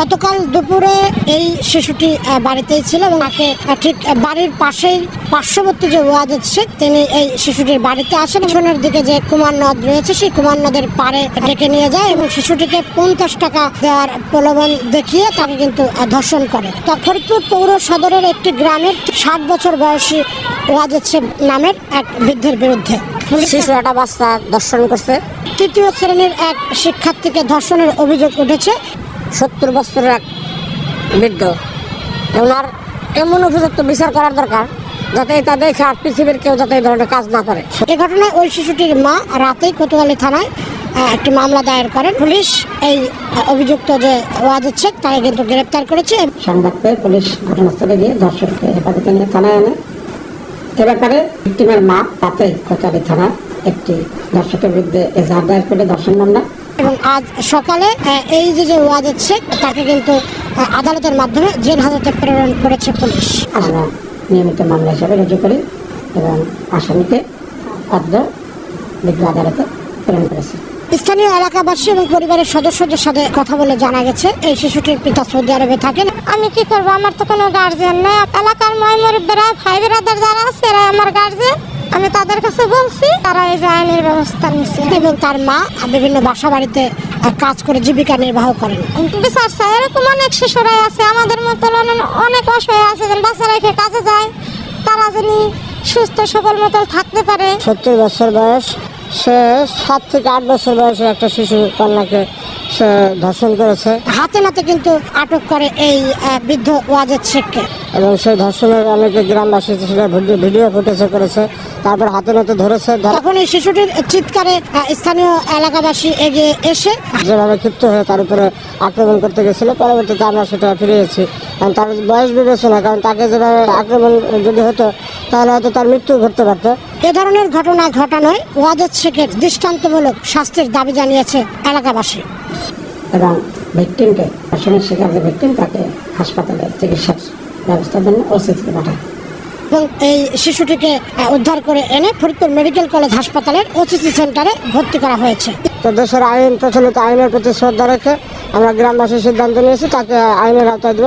গতকাল দুপুরে এই শিশুটি বাড়িতেই ছিল এবং তাকে ঠিক বাড়ির পাশেই পার্শ্ববর্তী যে ওয়াজেদ শেখ তিনি এই শিশুটির বাড়িতে আসেন। পিছনের দিকে যে কুমার নদ রয়েছে সেই কুমার নদের পাড়ে ডেকে নিয়ে যায় এবং শিশুটিকে 50 টাকা দেওয়ার প্রলোভন দেখিয়ে তাকে কিন্তু ধর্ষণ করে। ফরিদপুর পৌর সদরের একটি গ্রামের 60 বছর বয়সী ওয়াজেদ শেখ নামের এক বৃদ্ধের বিরুদ্ধে শিশু একটা বাচ্চা ধর্ষণ করছে। 3য় শ্রেণীর এক শিক্ষার্থীকে ধর্ষণের অভিযোগ উঠেছে। 70 বছরের এক বৃদ্ধ, ওনার এমন উপযুক্ত বিচার করার দরকার যাতে এটা দেখে আর পৃথিবীর কেউ যাতে এই ধরনের কাজ না করে। এ ঘটনায় ওই শিশুটির মা রাতেই কোতোয়ালি থানায় একটি মামলা দায়ের করেন। পুলিশ এই অভিযুক্ত যে ওয়াজেদ শেখ তাকে কিন্তু গ্রেপ্তার করেছে। সংবাদ পেয়ে পুলিশ ঘটনাস্থলে গিয়ে ধর্ষককে হেফাজতে নিয়ে থানায় আনে। এ ব্যাপারে ভিকটিমের মা রাতেই কোতোয়ালি থানায় একটি ধর্ষকের বিরুদ্ধে এজাহার দায়ের করে ধর্ষণ মামলা। এবং আজ সকালে এই যে ওয়াজেদ শেখ তাকে কিন্তু আদালতের মাধ্যমে জেল হাজতে প্রেরণ করেছে পুলিশ। আমরা নিয়মিত মামলা হিসাবে রুজু করি এবং আসামিকে আদ্য বিজ্ঞ আদালতে প্রেরণ করেছি। স্থানীয় এলাকাবাসী এবং পরিবারের সদস্যদের সাথে কথা বলে জানা গেছে এই শিশুটির পিতা সৌদি আরবে থাকেন। আমি কি করবো, আমার তো কোনো গার্জিয়ান নেই। এলাকার মহিমুরব্বীরা ভাই বেরাদার যারা আছে এরা আমার গার্জিয়ান। আমি তাদের কাছে বলছি, তারা এই যে আইনের ব্যবস্থা নিচ্ছে। এবং তার মা বিভিন্ন বাসা বাড়িতে কাজ করে জীবিকা নির্বাহ করেন। বিচার চাই, এরকম অনেক শিশুরাই আছে আমাদের মতো অনেক অসহায় আছে, বাচ্চা রেখে কাজে যায়, তারা যেন সুস্থ সবল মতো থাকতে পারে। 70 বছর বয়স, সে 7 থেকে 8 বছর বয়সের একটা শিশু কন্যাকে সে ধর্ষণ করেছে। হাতে নাতে কিন্তু আটক করে এই বৃদ্ধ ওয়াজেদ শেখকে এবং সেই ধর্ষণের অনেকে গ্রামবাসী ভিডিও ফুটেজে করেছে, তারপর হাতে নাতে ধরেছে। তখন এই শিশুটির চিৎকারে স্থানীয় এলাকাবাসী এগিয়ে এসে যেভাবে ক্ষিপ্ত হয়ে তার উপরে আক্রমণ করতে গেছিল, পরবর্তীতে আমরা সেটা ফিরিয়েছি। কারণ তার বয়স বিবেচনা, কারণ তাকে যেভাবে আক্রমণ যদি হতো তাহলে হয়তো তার মৃত্যু ঘটতে পারত। এ ধরনের ঘটনা ঘটানোয় ওয়াজেদ শেখের দৃষ্টান্তমূলক শাস্তির দাবি জানিয়েছে এলাকাবাসী। এবং ভিকটিমকে ধর্ষণের শিকার যে ভিকটিম তাকে হাসপাতালে চিকিৎসার ব্যবস্থার জন্য ওসিতে পাঠায় এবং এই শিশুটিকে উদ্ধার করে এনে ফরিদপুর মেডিকেল কলেজ হাসপাতালের ওসিসি সেন্টারে ভর্তি করা হয়েছে। তো দেশের আইন প্রচলিত আইনের প্রতি শ্রদ্ধা রেখে আমরা গ্রামবাসীর সিদ্ধান্ত নিয়েছি তাকে আইনের আওতায় দেব।